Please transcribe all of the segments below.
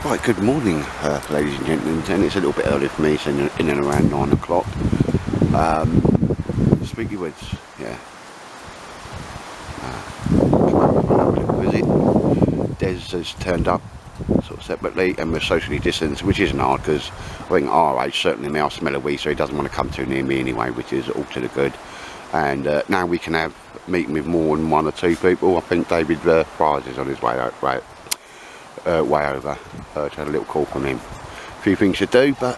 Right, good morning, ladies and gentlemen, and it's a little bit early for me, it's in and around 9 o'clock. Spooky Woods, yeah. Come over for another little visit. Des has turned up sort of separately, and we're socially distanced, which isn't hard because I think our age, certainly me, I smell a wee, so he doesn't want to come too near me anyway, which is all to the good. And now we can have meeting with more than one or two people. I think David Fries is on his way out, way over. Just had a little call from him. A few things to do, but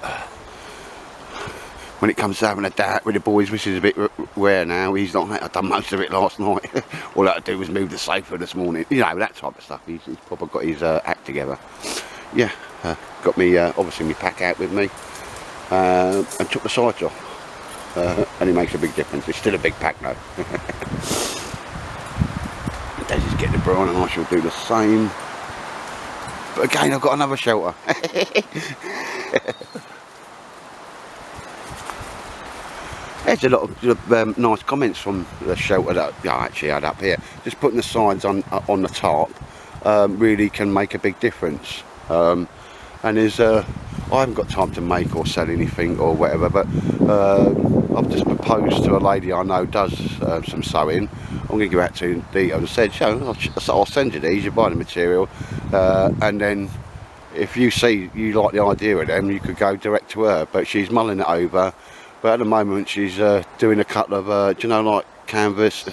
when it comes to having a date with the boys, which is a bit rare now, he's not. I've done most of it last night. All I had to do was move the sofa this morning. You know, that type of stuff. He's probably got his act together. Yeah, got me obviously my pack out with me, and took the sides off. And it makes a big difference. It's still a big pack though. Daisy's getting the brew on, and I shall do the same. But again, I've got another shelter. There's a lot of nice comments from the shelter that I actually had up here. Just putting the sides on the top really can make a big difference. And there's I haven't got time to make or sell anything or whatever, but I've just proposed to a lady I know does some sewing. I'm going to go out to detail and said, I'll send you these, you buy the material, and then if you see you like the idea of them, you could go direct to her. But she's mulling it over, but at the moment she's doing a couple of, do you know, like canvas,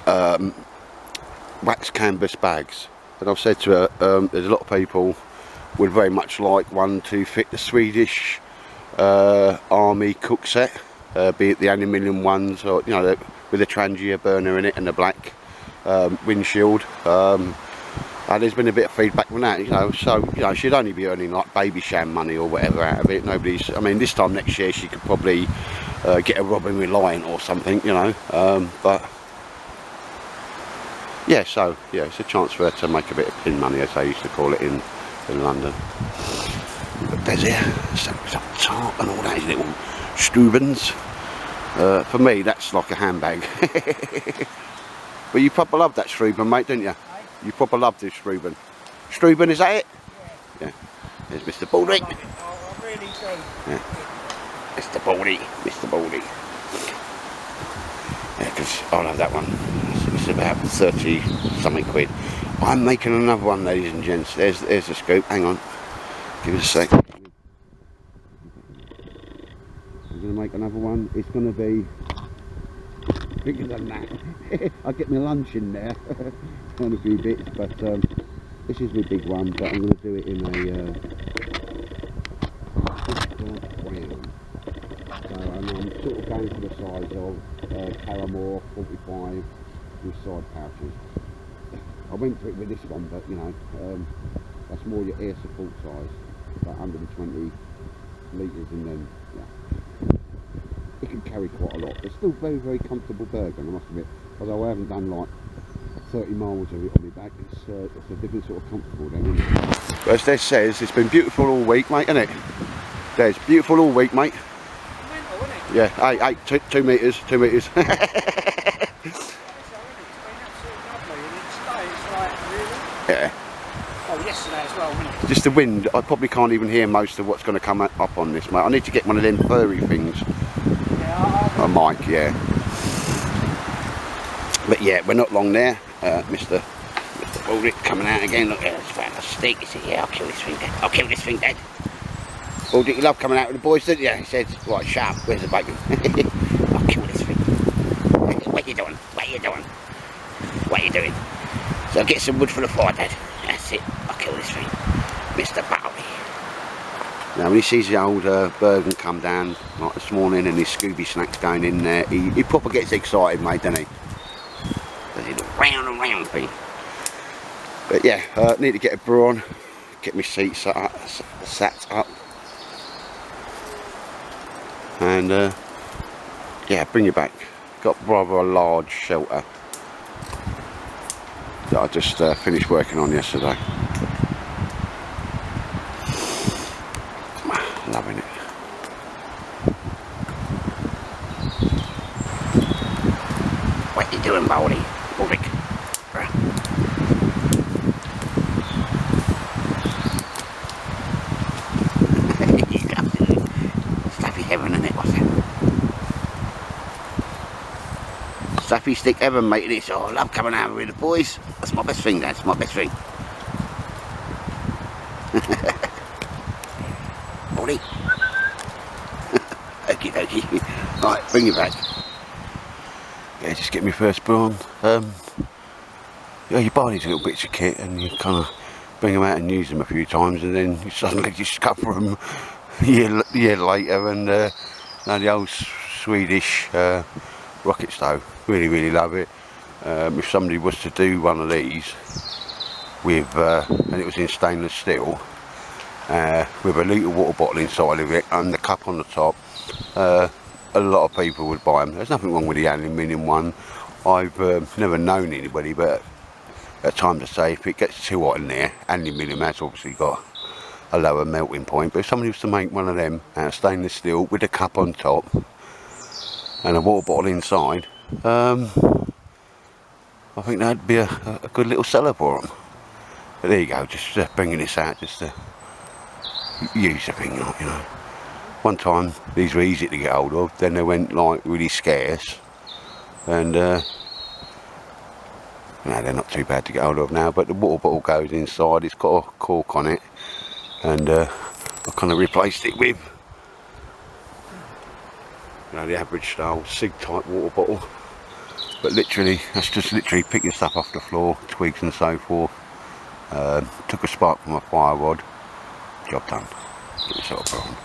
wax canvas bags. And I've said to her, there's a lot of people would very much like one to fit the Swedish Army cook set, be it the aluminium ones, or you know, with the Trangia burner in it and the black windshield. And there's been a bit of feedback from that, you know, so you know, she'd only be earning like baby sham money or whatever out of it. Nobody's, I mean, this time next year she could probably get a Robin Reliant or something, you know, but yeah, so yeah, it's a chance for her to make a bit of pin money, as they used to call it in London. But there's some tart and all those little Strubens. For me, that's like a handbag. But you probably love that Struben, mate, didn't you? You probably love this Struben. Struben, is that it? Yeah. There's Mr. Baldy. Oh, I really do. Yeah. Mr. Baldy, Mr. Baldy. Yeah, because I'll have that one. It's about 30 something quid. I'm making another one, ladies and gents. There's the scoop. Hang on. Give it a sec. I'm going to make another one. It's going to be bigger than that. I'll get my lunch in there and a few bits, but this is my big one, but I'm going to do it in a brown. So I'm sort of going for the size of Paramore 45 with side pouches. I went for it with this one, but you know, that's more your air support size, about 120 litres, and then yeah, it can carry quite a lot. It's still very, very comfortable Bergen, I must admit. Although I haven't done like 30 miles of it on my back, it's a different sort of comfortable then, isn't it? But as Des says, it's been beautiful all week, mate, isn't it? Des, beautiful all week, mate. Mental, isn't it? Yeah, 2 metres, 2 metres. Yeah. Oh, yesterday as well, wasn't it? Just the wind, I probably can't even hear most of what's going to come up on this, mate. I need to get one of them furry things. Yeah, A mic, yeah. But yeah, we're not long there. Mr. Baldy coming out again. Look, there's found a steak. He said, yeah, I'll kill this thing, Dad. I'll kill this thing, Dad. Baldy, you love coming out with the boys, didn't you? He said, right, sharp, where's the bacon? I'll kill this thing. What are you doing? What are you doing? What are you doing? So I'll get some wood for the fire, Dad. That's it. I'll kill this thing. Mr. Baldy. Now when he sees the old Bergen come down like this morning and his Scooby snacks going in there, he proper gets excited, mate, doesn't he? Does he look round and round thing? But yeah, need to get a brew on, get my seat sat up, and yeah, bring you back. Got rather a large shelter that I just finished working on yesterday. Loving it. What you doing, Baldy? Sappy stick ever, mate. This. Oh, I love coming out with the boys. That's my best thing, that's my best thing. Boldy. Okie dokie. Right, bring it back. Yeah, just get me first prawn. Yeah, you buy these little bits of kit and you kind of bring them out and use them a few times, and then you suddenly discover them a year later. And now the old Swedish rocket stove, really love it. If somebody was to do one of these with, and it was in stainless steel, with a litre water bottle inside of it and the cup on the top, a lot of people would buy them. There's nothing wrong with the aluminium one. I've never known anybody, but at times I say if it gets too hot in there, aluminium has obviously got a lower melting point, but if somebody was to make one of them out of stainless steel with a cup on top and a water bottle inside, I think that'd be a good little seller for them. But there you go, just bringing this out just to use the thing up, you know. One time these were easy to get hold of, then they went like really scarce, and no, they're not too bad to get hold of now. But the water bottle goes inside, it's got a cork on it, and I kind of replaced it with, you know, the average style SIG type water bottle. But literally, that's just literally picking stuff off the floor, twigs and so forth. Took a spark from a fire rod, job done. Get yourself a prawn.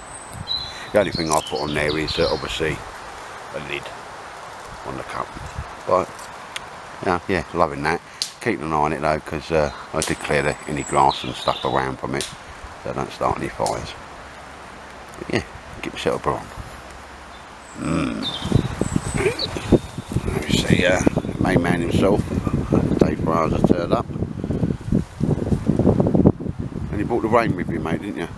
The only thing I put on there is obviously a lid on the cup. But yeah, loving that. Keeping an eye on it though, because I did clear any grass and stuff around from it, so I don't start any fires. But yeah, get myself a prawn. Let's see, main man himself, Dave Bryars, has turned up. And you brought the rain with you, mate, didn't you?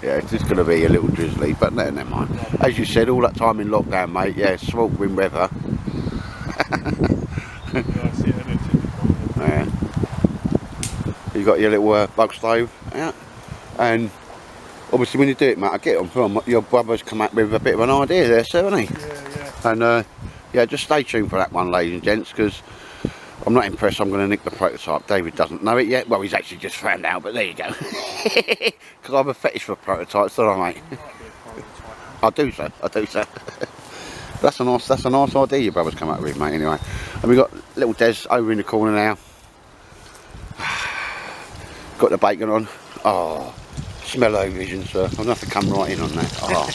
Yeah, it's just going to be a little drizzly, but no, never mind. As you said, all that time in lockdown, mate, yeah, sweltering weather. Yeah. You got your little bug stove out, and obviously when you do it, mate, I get on film, your brother's come up with a bit of an idea there, so hasn't he? Yeah. And yeah, just stay tuned for that one, ladies and gents, because I'm not impressed. I'm going to nick the prototype. David doesn't know it yet. Well, he's actually just found out, but there you go. Because I have a fetish for prototypes, don't I, mate? I do so. That's a nice idea your brother's come up with, mate. Anyway, and we got little Des over in the corner now. Got the bacon on. Oh, smell-o-vision, sir. I'm going to have to come right in on that. Oh,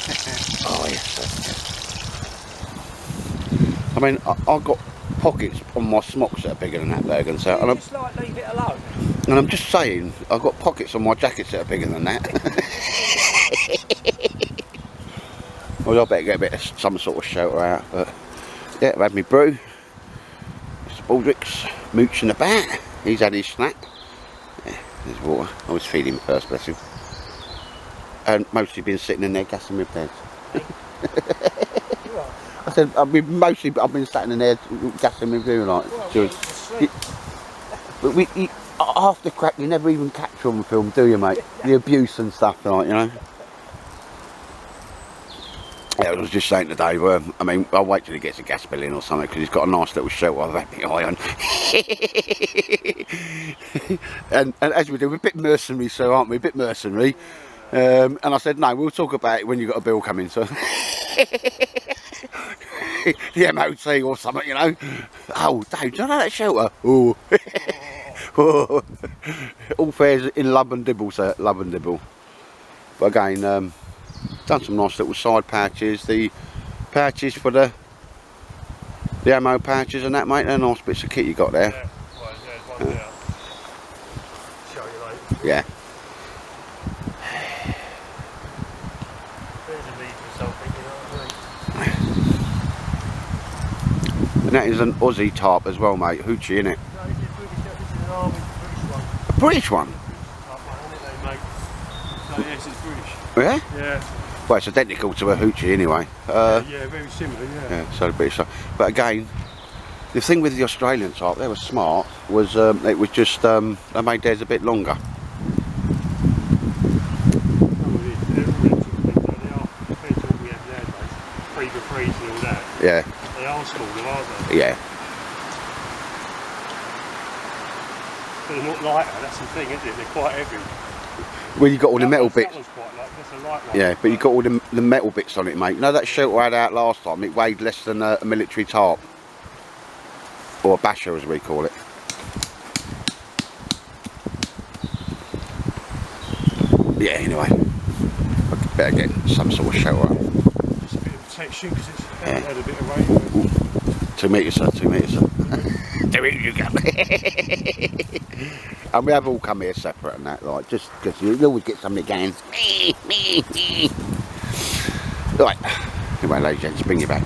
oh yes, sir. I mean, I've got pockets on my smocks that are bigger than that burger, so and just like leave it alone. And I'm just saying, I've got pockets on my jackets that are bigger than that. Well, I better get a bit of some sort of shelter out. But yeah, I've had my brew. Mr. Baldrick's mooching about. He's had his snack. Yeah, there's water. I was feeding him first, bless him. And mostly been sitting in there gassing with beds. I said, I've been sitting in there gassing with you, like. But half the crap you never even capture on film, do you, mate? The abuse and stuff, like, you know. Yeah, I was just saying today, I mean, I'll wait till he gets a gas bill in or something, because he's got a nice little shelter I've had my eye on. and as we do, we're a bit mercenary, so aren't we? A bit mercenary. And I said, no, we'll talk about it when you've got a bill coming, so. The MOT or something, you know. Oh, Dave, do you know that shelter? Oh. All fares in Lub and Dibble, sir. Lub and Dibble. But again, done some nice little side pouches. The pouches for the ammo pouches and that, mate. They're nice bits of kit you got there. Yeah, well, yeah, there's one there. Show you later. Yeah. There's a lead for something, you know what I mean? And that is an Aussie tarp as well, mate. Hoochie, innit? No, this is an army British one. A British one? So yes, it's British. Yeah? Yeah. Well, it's identical to a Hoochie anyway. Yeah, very similar, yeah. Yeah, so the British tarp. But again, the thing with the Australian tarp, they were smart, was it was just, they made theirs a bit longer. smaller, aren't they? Yeah. But they're not lighter, that's the thing, isn't it? They're quite heavy. Well, you got all the metal That bits. one's quite light, that's a light one. Yeah, but you got all the metal bits on it, mate. You know that shelter I had out last time? It weighed less than a military tarp. Or a basher, as we call it. Yeah, anyway. I better get some sort of shelter. Just a bit of protection because it's had a bit of rain. 2 metres, sir, 2 metres, sir. There you go. And we have all come here separate and that, like, just because you always get somebody going, me. Right, anyway, ladies and gents, bring you back.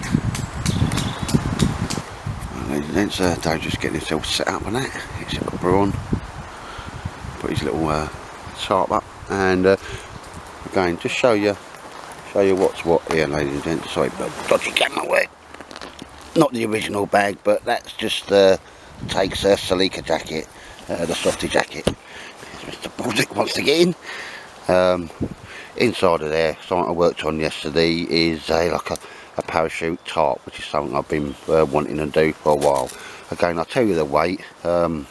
Well, ladies and gents, Dave's just getting himself set up on that. He's got brawn, put his little tarp up, and again, just show you what's what here, ladies and gents. Sorry, but dodgy camera work. Not the original bag, but that's just takes a Salika jacket, the softy jacket. Mr. Baltic wants to get in. Inside of there, something I worked on yesterday is like a parachute tarp, which is something I've been wanting to do for a while. Again, I'll tell you the weight when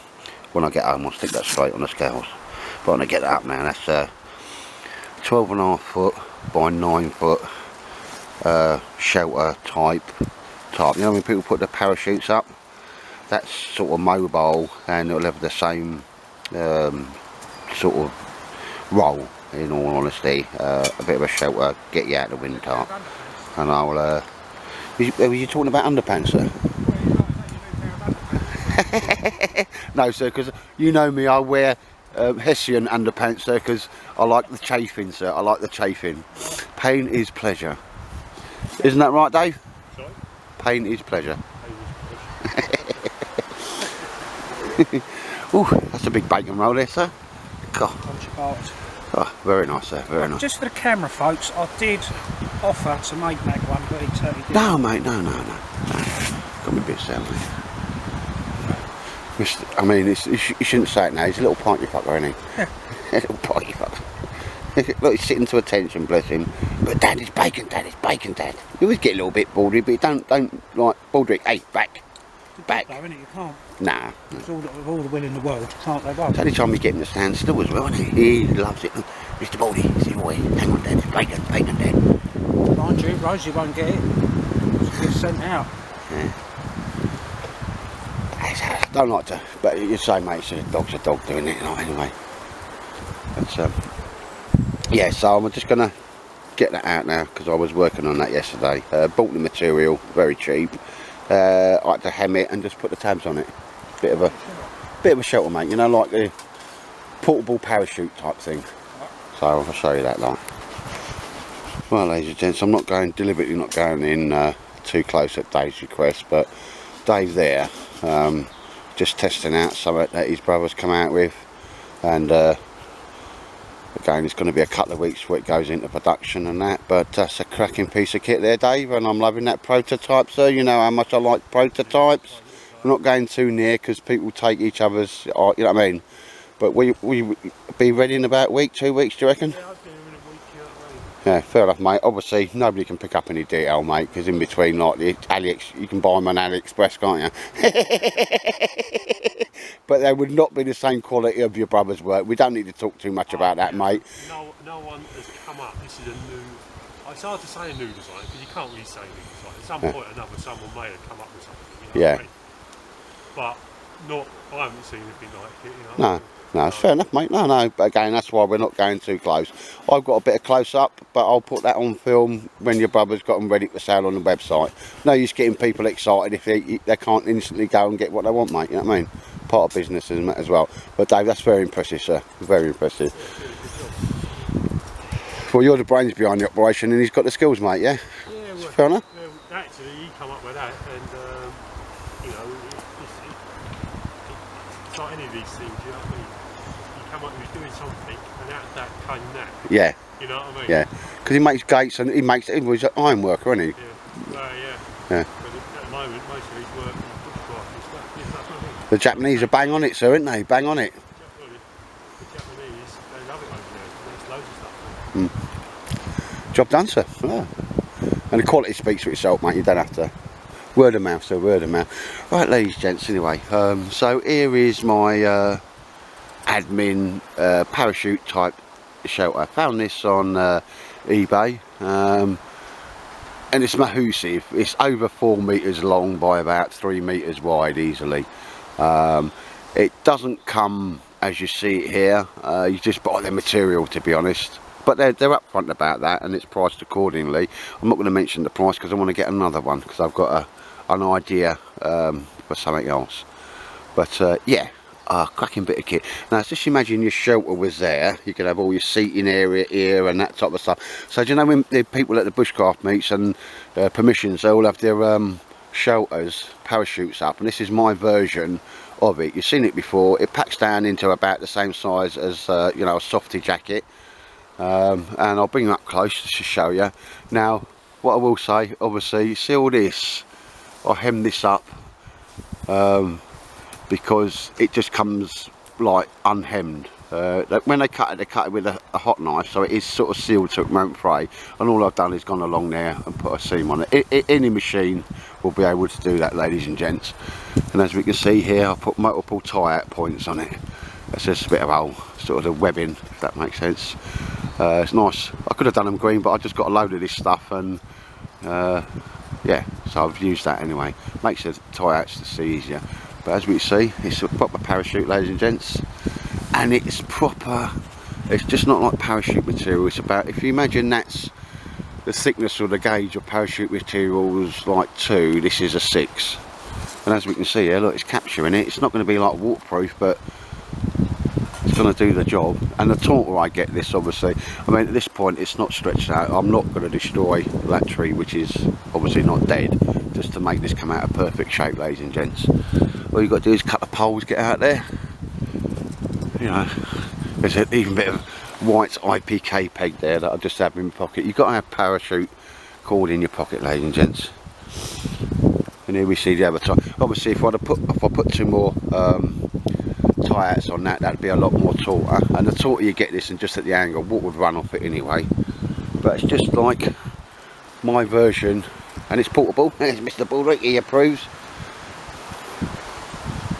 I get home. I'll stick that straight on the scales. But when I get that up now, that's 12.5 foot by 9 foot shelter type tarp. You know when people put the parachutes up, that's sort of mobile and it'll have the same sort of roll, in all honesty. A bit of a shelter, get you out of the wind tarp. And I'll were you talking about underpants, sir? No, sir, because you know me, I wear Hessian underpants, sir, because I like the chafing, sir. I like the chafing. Pain is pleasure. Isn't that right, Dave? Sorry? Pain is pleasure. Ooh, that's a big bacon roll there, sir. God. Oh, very nice, sir. Very nice. Just for the camera, folks, I did offer to make that one, but he totally didn't. No, mate, no. Got me a bit sound, mate. I mean, you shouldn't say it now. He's a little party fucker, isn't he? A little party fucker. Look, he's sitting to attention, bless him. But Dad, it's bacon, Dad. It's bacon, Dad. You always get a little bit baldy, but don't like Baldrick. Hey, back. Back. Though, innit? You can't. Nah. It's all the will in the world. You can't go wrong. It's the only time we get him to stand still as well, isn't he? He loves it. Mr. Baldy, see boy. Hang on, Dad. Bacon, Dad. Mind you, Rosie won't get it. She'll get sent out. Yeah. I don't like to, but you say, mate, it's a dog's a dog doing it, anyway. But, yeah, so I'm just going to get that out now, because I was working on that yesterday. Bought the material, very cheap. I had to hem it and just put the tabs on it. Bit of a shelter, mate, you know, like the portable parachute type thing. So I'll show you that, like. Well, ladies and gents, I'm deliberately not going in too close at Dave's request, but Dave's there, just testing out something that his brother's come out with, and again, it's going to be a couple of weeks before it goes into production and that, but that's a cracking piece of kit there, Dave, and I'm loving that prototype, sir. You know how much I like prototypes. I'm not going too near because people take each other's, you know what I mean, but we be ready in about a week, 2 weeks, do you reckon? Yeah, I'll be in a week, you know what I mean? Yeah, fair enough, mate. Obviously, nobody can pick up any detail, mate, because in between, like, you can buy them on AliExpress, can't you? But they would not be the same quality of your brother's work. We don't need to talk too much about that, mate. No one has come up. This is a new. It's hard to say a new design because you can't really say new design. At some point or another, someone may have come up with something. You know what I mean? But not. I haven't seen anything like it. You know? No, it's fair enough, mate. No. But again, that's why we're not going too close. I've got a bit of close up, but I'll put that on film when your brother's got them ready for sale on the website. No use getting people excited if they can't instantly go and get what they want, mate. You know what I mean? Part of business as well. But Dave, that's very impressive, sir. Very impressive. Well, you're the brains behind the operation, and he's got the skills, mate. Yeah. Yeah. Well, fair enough. Actually, he come up with that, and you know, it's like any of these things. You know what I mean? You come up with doing something, and out of that came that. Yeah. You know what I mean? Yeah. Because he makes gates and he's an iron worker, isn't he? Yeah. Well, yeah. Yeah. But at the moment, most of his work is bushcraft and stuff. You know what I mean? The Japanese are bang on it, sir, aren't they? Bang on it. Well, the Japanese, they love it over there. There's loads of stuff there. Job done, sir. Yeah. And the quality speaks for itself, mate. You don't have to Word of mouth, so word of mouth. Right, ladies and gents, anyway, so here is my admin parachute type shelter. I found this on eBay, and it's massive. It's over 4 meters long by about 3 meters wide easily. It doesn't come as you see it here. You just buy the material, to be honest, but they're upfront about that, and it's priced accordingly. I'm not going to mention the price because I want to get another one, because I've got an idea for something else. But yeah, cracking bit of kit. Now just imagine your shelter was there. You could have all your seating area here and that type of stuff. So do you know when the people at the bushcraft meets and permissions, they all have their shelters, parachutes up, and this is my version of it. You've seen it before. It packs down into about the same size as you know, a softy jacket, and I'll bring you up close to show you. Now what I will say, obviously, you see all this, I hem this up because it just comes like unhemmed. When they cut it with a hot knife, so it is sort of sealed so it won't fray, and all I've done is gone along there and put a seam on it. Any machine will be able to do that, ladies and gents. And as we can see here, I put multiple tie-out points on it. That's just a bit of old sort of the webbing, if that makes sense. It's nice. I could have done them green, but I just got a load of this stuff, and yeah, so I've used that anyway. Makes the tie-outs to see easier. But as we see, it's a proper parachute, ladies and gents, and it's proper. It's just not like parachute material. It's about, if you imagine that's the thickness or the gauge of parachute material is like 2, this is a 6. And as we can see here, look, it's capturing it. It's not going to be like waterproof, but it's going to do the job. And the taunter I get this, obviously, I mean at this point it's not stretched out. I'm not going to destroy that tree, which is obviously not dead, just to make this come out of perfect shape, ladies and gents. All you've got to do is cut the poles, get out there. You know, there's an even bit of white IPK peg there that I just have in my pocket. You've got to have parachute cord in your pocket, ladies and gents. And here we see the other tie. Obviously, if I put 2 more tie-outs on that, that'd be a lot more tauter. And the tauter you get this, and just at the angle, water would run off it anyway. But it's just like my version, and it's portable. As Mr. Bullrick, he approves.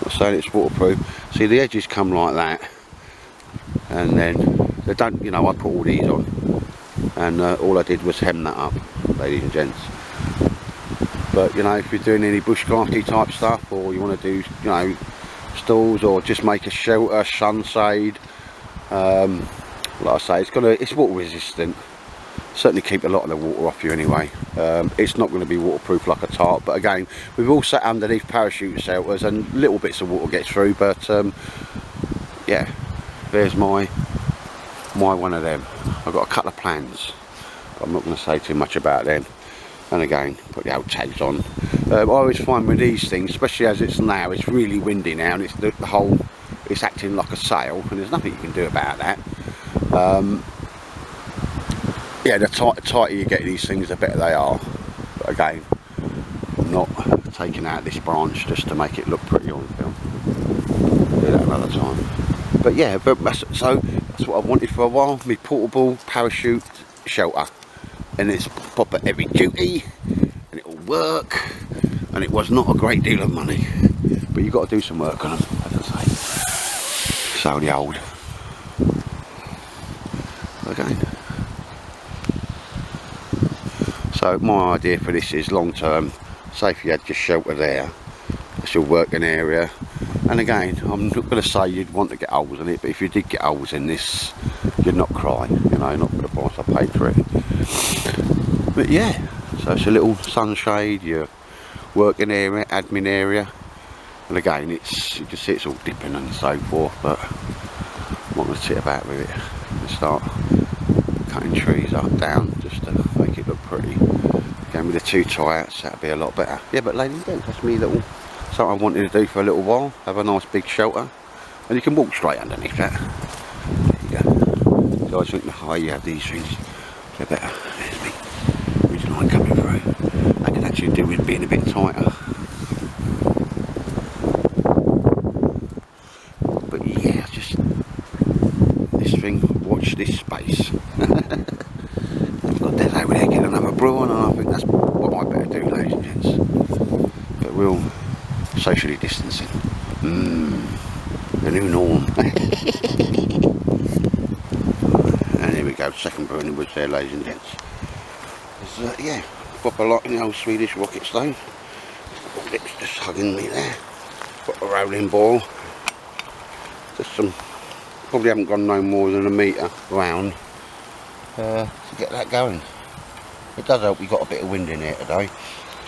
I'm saying it's waterproof. See, the edges come like that, and then they don't, you know, I put all these on, and all I did was hem that up, ladies and gents. But you know, if you're doing any bushcrafty type stuff, or you want to do, you know, stalls, or just make a shelter, sunshade, like I say, it's water resistant. Certainly keep a lot of the water off you anyway. It's not going to be waterproof like a tarp, but again, we've all sat underneath parachute shelters and little bits of water gets through. But yeah, there's my one of them. I've got a couple of plans, but I'm not going to say too much about them. And again, put the old tags on. I always find with these things, especially as it's now, it's really windy now, and it's the whole, it's acting like a sail, and there's nothing you can do about that. Yeah, the tighter you get these things, the better they are. But again, I'm not taking out this branch just to make it look pretty on film. Do that another time. But yeah, so that's what I wanted for a while. My portable parachute shelter, and it's proper heavy duty, and it'll work. And it was not a great deal of money, but you've got to do some work on them, as I say. So the old. Again. So my idea for this is long term. Say if you had just shelter there, it's your working area. And again, I'm not going to say you'd want to get holes in it, but if you did get holes in this, you'd not cry, you know, not for the price I paid for it. But yeah, so it's a little sunshade, your working area, admin area. And again, you can see it's all dipping and so forth, but I'm not going to sit about with it and start cutting trees up, down, just to make it look pretty. Again, with the 2 tie-outs, that'd be a lot better. Yeah, but ladies and gents, that's me little, something I wanted to do for a little while, have a nice big shelter, and you can walk straight underneath that. There you go. So I think the higher you have these things, the better. There's me, ridge line coming through. I could actually do with being a bit tighter. But yeah, just this thing, watch this space. I've got Des over there getting another brew on, and I think that's what I better do, ladies and gents. real socially distancing. The new norm. And here we go, second burning wood there, ladies and gents. Yeah, got a lot in the old Swedish rocket stove. It's just hugging me there. Got a rolling boil. Just some, probably haven't gone no more than a metre round to get that going. It does help, we've got a bit of wind in here today.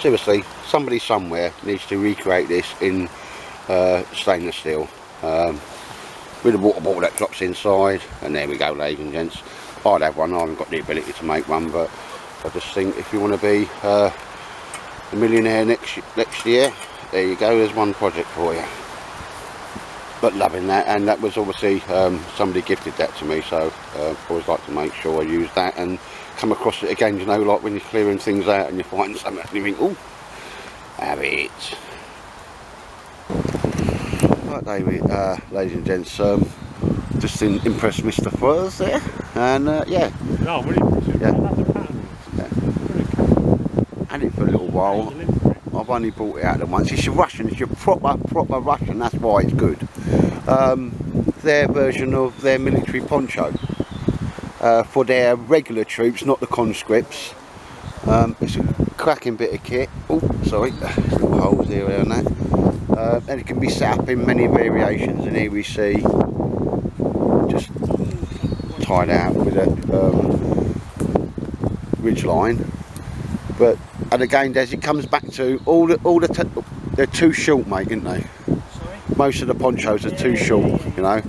Seriously, somebody somewhere needs to recreate this in stainless steel. With a water bottle that drops inside, and there we go, ladies and gents. I'd have one. I haven't got the ability to make one, but I just think if you want to be a millionaire next year, there you go, there's one project for you. But loving that, and that was obviously somebody gifted that to me, so I always like to make sure I use that and come across it again. You know, like when you're clearing things out and you're finding something and you think, oh, have it. Right, David, ladies and gents, just impressed Mr. Furs there, and yeah. No, really impressive. Yeah. I love the pattern. Had it for a little while. I've only bought it out of once. It's a Russian, it's your proper Russian, that's why it's good. Their version of their military poncho. For their regular troops, not the conscripts. It's a cracking bit of kit. Oh, sorry, little holes here and that. And it can be set up in many variations, and here we see just tied out with a ridge line. But and again, Des, it comes back to they're too short, mate, aren't they? Sorry? Most of the ponchos are too short, you know,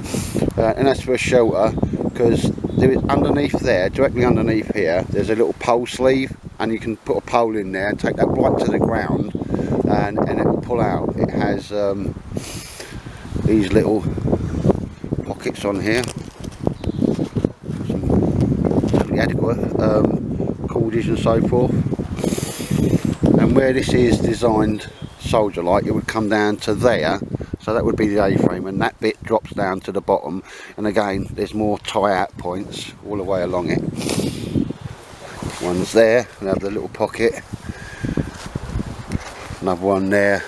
and that's for a shelter, because there is underneath there, directly underneath here, there's a little pole sleeve, and you can put a pole in there and take that right to the ground, and it will pull out. It has these little pockets on here, some totally adequate cordage and so forth. And where this is designed soldier like, it would come down to there, so that would be the A-frame, and that bit drops down to the bottom, and again there's more tie-out points all the way along it. One's there, another little pocket, another one there,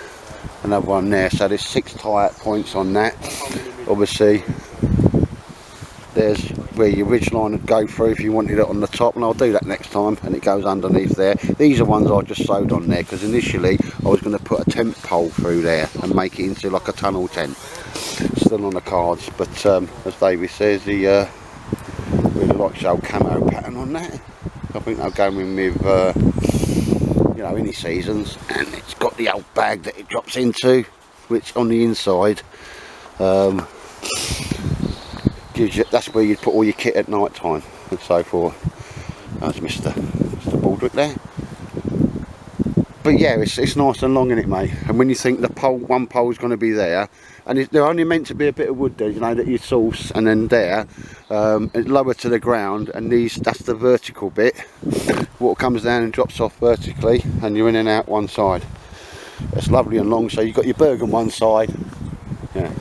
another one there, so there's 6 tie-out points on that. Obviously there's where your ridge line would go through if you wanted it on the top, and I'll do that next time, and it goes underneath there. These are ones I just sewed on there because initially I was going to put a tent pole through there and make it into like a tunnel tent. Still on the cards, but as David says, he really likes the old camo pattern on that. I think they'll go in with you know, any seasons, and it's got the old bag that it drops into, which on the inside gives you, that's where you'd put all your kit at night time and so forth. That's Mr. Baldrick there. But yeah, it's nice and long in it, mate. And when you think the pole, one pole is going to be there, and they're only meant to be a bit of wood there, you know, that you source, and then there, it's lower to the ground, and that's the vertical bit. Water comes down and drops off vertically, and you're in and out one side. It's lovely and long, so you've got your berg on one side. Yeah.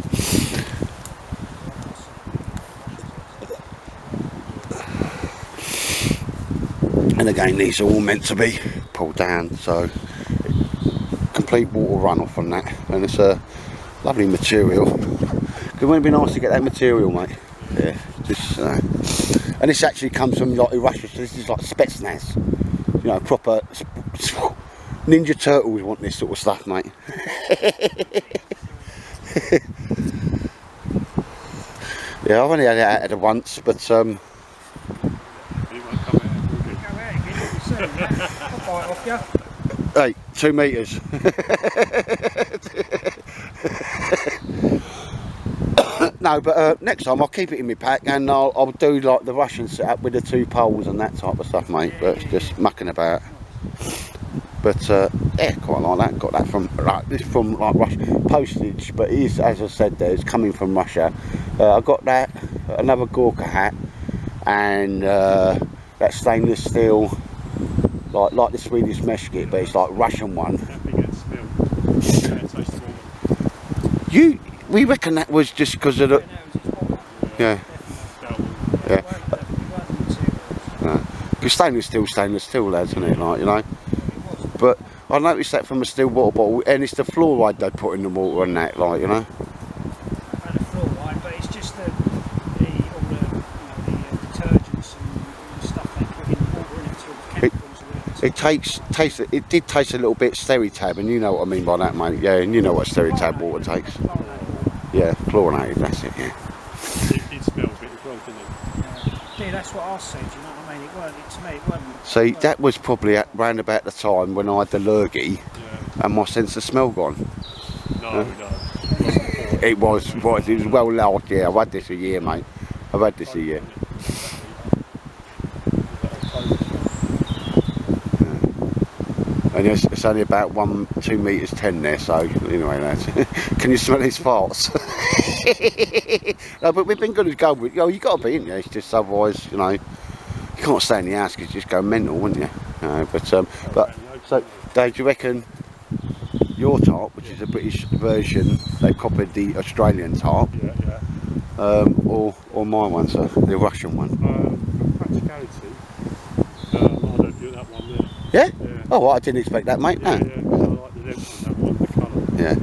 And again, these are all meant to be pulled down, so complete water runoff on that, and it's a lovely material. It wouldn't be nice to get that material, mate. Yeah, just and this actually comes from like Russia, so this is like Spetsnaz, you know, proper Ninja Turtles want this sort of stuff, mate. Yeah, I've only had it out of once, but hey, 2 metres. No, but next time I'll keep it in my pack, and I'll do like the Russian setup with the 2 poles and that type of stuff, mate. But it's just mucking about. But yeah, quite like that. Got that from this from like Russia postage, but it is, as I said, there, it's coming from Russia. I got that, another Gorka hat, and that stainless steel. Like the Swedish mesh kit, but it's like Russian one. We reckon that was just because of the. Yeah. Yeah. Because stainless steel, lads, isn't it? Like, you know. But I noticed that from a still water bottle, and it's the fluoride they put in the water and that, like, you know. And the fluoride, but it's just all the detergents and stuff they put in the water, and it's all the chemicals. It did taste a little bit Steritab, and you know what I mean by that, mate. Yeah, and you know what Steritab water takes. Yeah, chlorinated, that's it, yeah. It smells a bit as well, doesn't it? Yeah, that's what I said, you know what I mean? To me, it wasn't. See, that was probably round about the time when I had the lurgy and my sense of smell gone. No. It was well last year. I've had this a year, mate. I've had this a year. And it's only about 2 meters 10 there, so anyway, lads. Can you smell his farts? No, but we've been good as gold. You know, you got to be, ain't you? It's just otherwise, you know, you can't stay in the house because you just go mental, wouldn't you? But so, Dave, do you reckon your tarp, which is a British version, they copied the Australian tarp, or my one, sir, the Russian one? Practicality. I don't do that one there. Yeah? Oh, well, I didn't expect that, mate. No. Yeah, I like the length of that one, the colour. Yeah.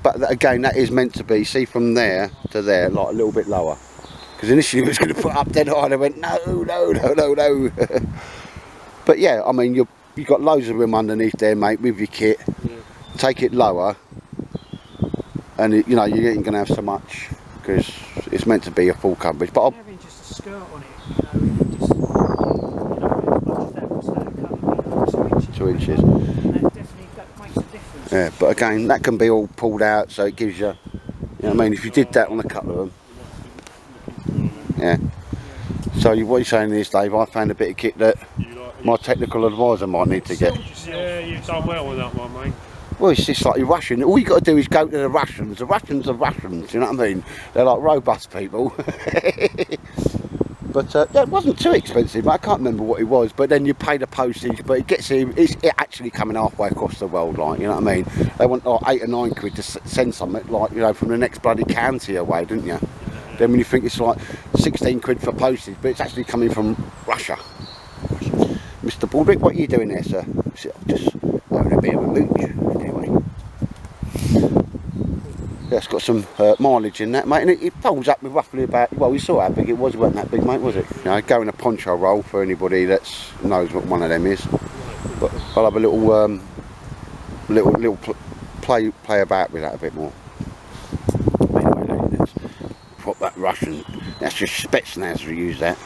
But again, that is meant to be, see, from there to there, like a little bit lower. Because initially it was going to put up dead high, and I went, no. But yeah, I mean, you've got loads of room underneath there, mate, with your kit. Yeah. Take it lower, and you know, you ain't going to have so much, because it's meant to be a full coverage. But having just a skirt on it, you know, just, as much as that was that colour, 2 inches. That makes a difference. Yeah, but again, that can be all pulled out, so it gives you, you know what I mean, if you did that on a couple of them. Yeah. So what you're saying is, Dave, I found a bit of kit that my technical advisor might need to get. Yeah, you've done well on that one, mate. Well, it's just like your Russian. All you got to do is go to the Russians. The Russians are Russians, you know what I mean? They're like robust people. But yeah, it wasn't too expensive. I can't remember what it was, but then you pay the postage, but it gets here, it's actually coming halfway across the world, like, you know what I mean? They want like 8 or 9 quid to send something, like, you know, from the next bloody county away, didn't you? Then when you think it's like 16 quid for postage, but it's actually coming from Russia. Mr. Baldrick, what are you doing there, sir? Just having a bit of a mooch, anyway. Yeah, it's got some mileage in that, mate, and it folds up with roughly about, well, you saw how big it was. It wasn't that big, mate, was it? You know, go in a poncho roll for anybody that knows what one of them is. But I'll have a little play about with that a bit more. Anyway, let's put that Russian. That's just Spetsnaz who use that.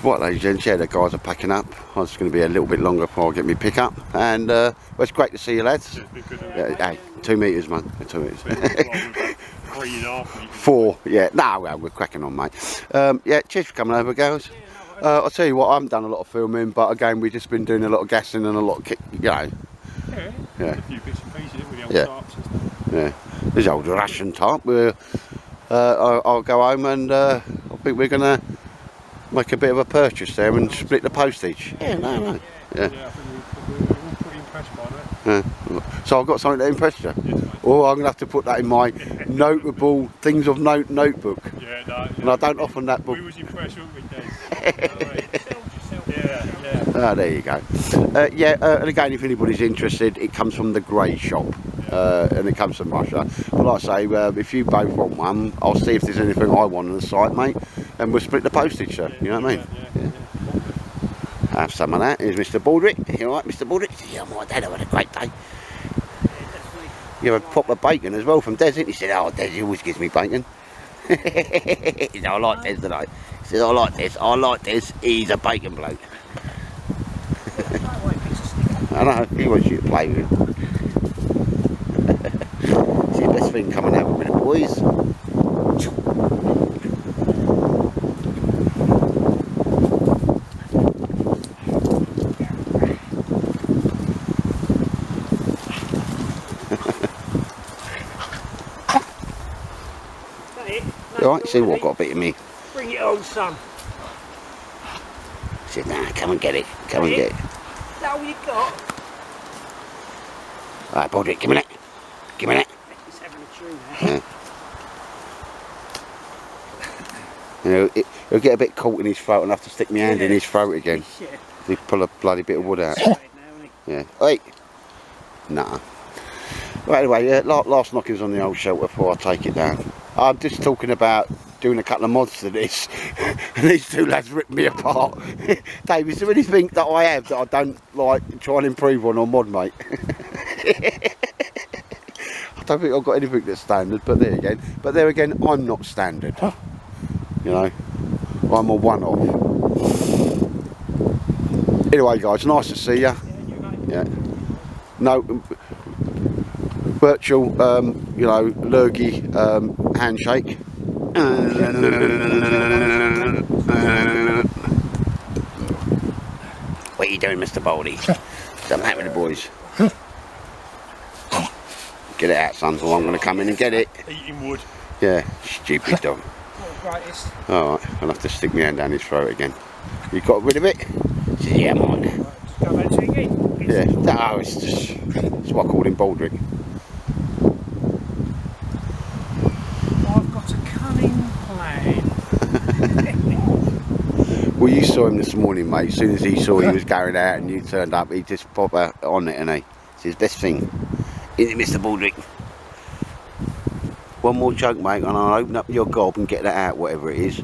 Right, ladies and gents, yeah, the guys are packing up. I was going to be a little bit longer before I get me pick up, and well, it's great to see you, lads. Yeah, hey, 2 meters, man. 2 meters. 3.5. 4, yeah. Nah, well, we're cracking on, mate. Yeah, cheers for coming over, guys. I'll tell you what, I haven't done a lot of filming, but again, we've just been doing a lot of gassing and a lot of kick, you know. Yeah. A few bits and pieces with the old tarps and stuff. Yeah. There's old Russian tarp. I'll go home and I think we're going to make a bit of a purchase there and split the postage. Yeah, no. Yeah, I think we're all pretty impressed by that. Yeah. So I've got something to impress you. Yes, Or I'm going to have to put that in my notable things of note notebook. Yeah, no. And I don't often that book. We was impressed, weren't we, Dave? Yeah. Ah, there you go. And again, if anybody's interested, it comes from the Grey Shop, and it comes from Russia. But like I say, if you both want one, I'll see if there's anything I want on the site, mate, and we'll split the postage, sir. You know what I mean? Yeah. Have some of that. Here's Mr. Baldrick. You all right, Mr. Baldrick? Yeah, my dad, I've had a great day. You have a proper bacon as well from Des, didn't he? He said, oh, Des, he always gives me bacon. He said, I like Des tonight. He said, I like Des. He's a bacon bloke. I know, he wants you to play with him. It's the best thing coming out with the boys. Alright, see what got a bit of me. Bring it on, son. He said, nah, come and get it. Come and get it. Is that all you got? Alright, Baldrick, give me that. Give me that. He's having a chew now. Yeah. You know, he'll get a bit caught in his throat and have to stick my hand in his throat again. He pull a bloody bit of wood out. Yeah. Hey. Nah. Well, anyway, last knockings on the old shelter before I take it down. I'm just talking about doing a couple of mods to this, and these two lads ripped me apart. Dave, is there anything that I have that I don't like try and improve on or mod, mate? I don't think I've got anything that's standard, but there again, I'm not standard. You know, I'm a one-off. Anyway, guys, nice to see you. Yeah. No, virtual, you know, lurgy handshake. What are you doing, Mr. Baldy? Something happened to the boys. Get it out, son, or I'm going to come in and get it. Eating wood. Yeah, stupid dog. Brightest. Alright, I'll have to stick my hand down his throat again. You got rid of it? He says, yeah, mine. Just go back to it again. Yeah, no, it's just, that's why I called him Baldrick. I've got a cunning plan. Well, you saw him this morning, mate. As soon as he saw you was going out and you turned up, he just popped out on it, and it's his best thing. Isn't it, Mr. Baldrick? One more chunk, mate, and I'll open up your gob and get that out, whatever it is.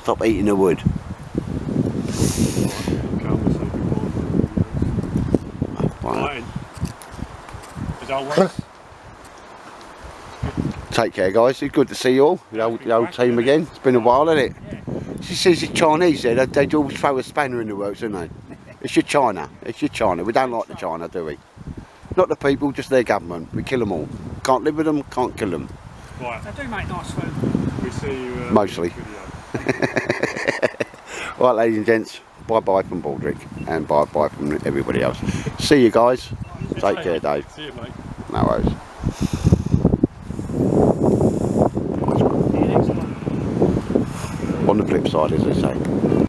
Stop eating the wood. Right. Take care, guys. It's good to see you all. The old team again. It's been a while, hasn't it? She says it's Chinese there. They always throw a spanner in the works, don't they? It's your China. It's your China. We don't like the China, do we? Not the people, just their government. We kill them all. Can't live with them, can't kill them. Right. They do make nice food. We see you mostly. Right, ladies and gents, bye-bye from Baldrick and bye-bye from everybody else. See you guys. Take care, Dave. See you, mate. No worries. Yeah, next one. On the flip side, as they say.